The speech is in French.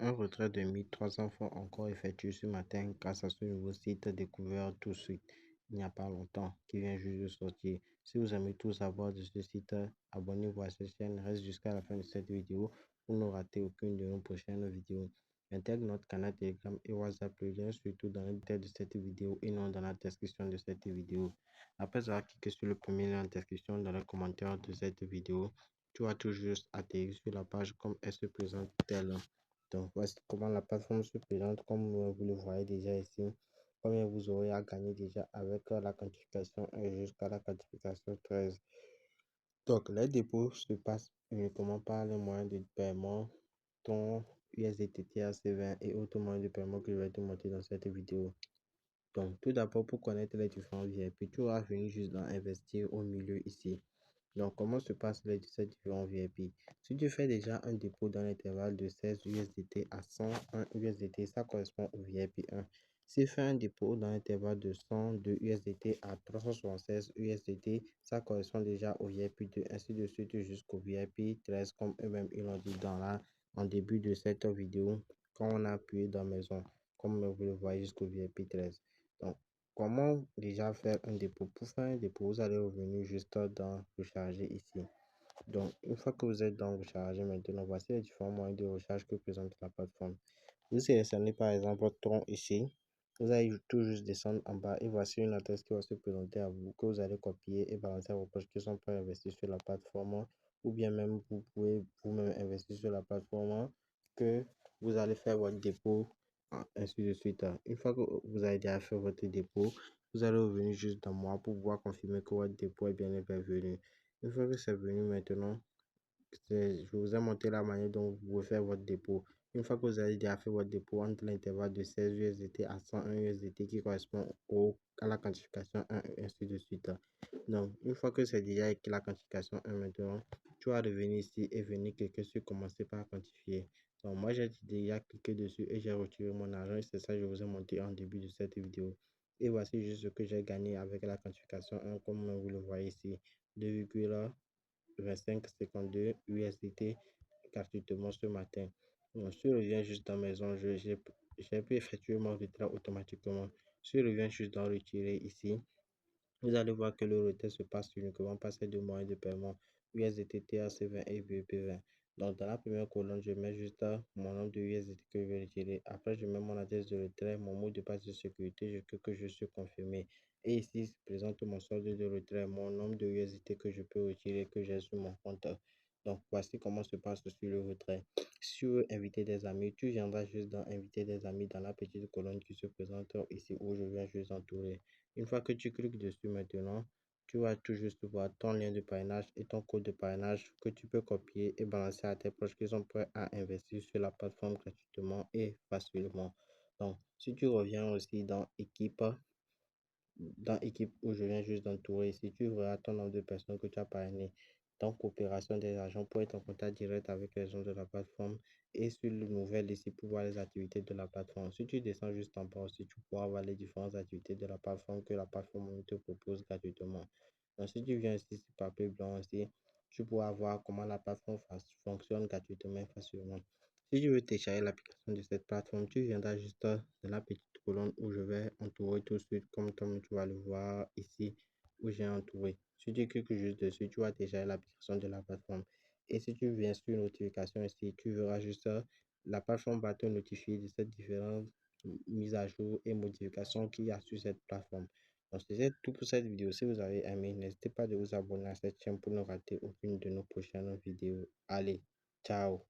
Un retrait de 1300 francs encore effectué ce matin grâce à ce nouveau site découvert tout de suite, il n'y a pas longtemps, qui vient juste de sortir. Si vous aimez tout savoir de ce site, abonnez-vous à cette chaîne, reste jusqu'à la fin de cette vidéo pour ne rater aucune de nos prochaines vidéos. Intègre notre canal Telegram et WhatsApp, le lien surtout dans le détail de cette vidéo et non dans la description de cette vidéo. Après avoir cliqué sur le premier lien en description dans le commentaire de cette vidéo, tu vas tout juste atterrir sur la page comme elle se présente telle. Donc, voici comment la plateforme se présente. Comme vous le voyez déjà ici, combien vous aurez à gagner déjà avec la quantification 1 jusqu'à la quantification 13. Donc, les dépôts se passent uniquement par les moyens de paiement, ton USDT, TRC20 et autres moyens de paiement que je vais te montrer dans cette vidéo. Donc, tout d'abord, pour connaître les différents VIP, tu vas venir juste dans investir au milieu ici. Donc, comment se passent ces différents VIP? Si tu fais déjà un dépôt dans l'intervalle de 16 USDT à 101 USDT, ça correspond au VIP 1. Si tu fais un dépôt dans l'intervalle de 102 USDT à 376 USDT, ça correspond déjà au VIP 2, ainsi de suite jusqu'au VIP 13, comme eux-mêmes ils l'ont dit en début de cette vidéo, quand on a appuyé dans maison, comme vous le voyez jusqu'au VIP 13. Donc, comment déjà faire un dépôt? Pour faire un dépôt, vous allez revenir juste dans recharger ici. Donc, une fois que vous êtes dans recharger maintenant, voici les différents moyens de recharge que présente la plateforme. Vous sélectionnez par exemple votre tronc ici. Vous allez tout juste descendre en bas et voici une adresse qui va se présenter à vous, que vous allez copier et balancer à vos poches qui sont prêts à investir sur la plateforme, ou bien même vous pouvez vous-même investir sur la plateforme que vous allez faire votre dépôt, ainsi de suite. Une fois que vous avez déjà fait votre dépôt, vous allez revenir juste dans moi pour pouvoir confirmer que votre dépôt est bien venu. Une fois que c'est venu maintenant, je vous ai montré la manière dont vous pouvez faire votre dépôt. Une fois que vous avez déjà fait votre dépôt entre l'intervalle de 16 USDT à 101 USDT qui correspond à la quantification 1 et ainsi de suite. Donc, une fois que c'est déjà écrit la quantification 1 maintenant, tu vas revenir ici et venir cliquer sur commencer par quantifier. Donc, moi, j'ai déjà cliqué dessus et j'ai retiré mon argent et c'est ça que je vous ai montré en début de cette vidéo. Et voici juste ce que j'ai gagné avec la quantification 1, comme vous le voyez ici, 2,2552 USDT gratuitement ce matin. Donc, si je reviens juste dans maison, j'ai pu effectuer mon retrait automatiquement. Si je reviens juste dans retirer ici, vous allez voir que le retrait se passe uniquement par ces deux moyens de paiement, USDT, TRC20 et VIP20. Donc, dans la première colonne, je mets juste mon nombre de USDT que je vais retirer. Après, je mets mon adresse de retrait, mon mot de passe de sécurité, que je suis confirmé. Et ici, je présente mon solde de retrait, mon nombre de USDT que je peux retirer, que j'ai sur mon compte. Donc, voici comment se passe sur le retrait. Si tu veux inviter des amis, tu viendras juste dans inviter des amis dans la petite colonne qui se présente ici où je viens juste entourer. Une fois que tu cliques dessus maintenant, tu vas tout juste voir ton lien de parrainage et ton code de parrainage que tu peux copier et balancer à tes proches qui sont prêts à investir sur la plateforme gratuitement et facilement. Donc, si tu reviens aussi dans équipe où je viens juste d'entourer, si tu verras ton nombre de personnes que tu as parrainé, dans coopération des agents pour être en contact direct avec les gens de la plateforme et sur le nouvel ici pour voir les activités de la plateforme. Si tu descends juste en bas aussi, tu pourras voir les différentes activités de la plateforme que la plateforme te propose gratuitement. Donc, si tu viens ici sur papier blanc aussi, tu pourras voir comment la plateforme fonctionne gratuitement et facilement. Si tu veux télécharger l'application de cette plateforme, tu viendras juste dans la petite colonne où je vais entourer tout de suite, comme tu vas le voir ici, où j'ai entouré. Si tu cliques juste dessus, tu vas télécharger l'application de la plateforme. Et si tu viens sur notification ici, tu verras juste la plateforme va te notifier de ces différentes mises à jour et modifications qu'il y a sur cette plateforme. Donc, c'est tout pour cette vidéo. Si vous avez aimé, n'hésitez pas de vous abonner à cette chaîne pour ne rater aucune de nos prochaines vidéos. Allez, ciao!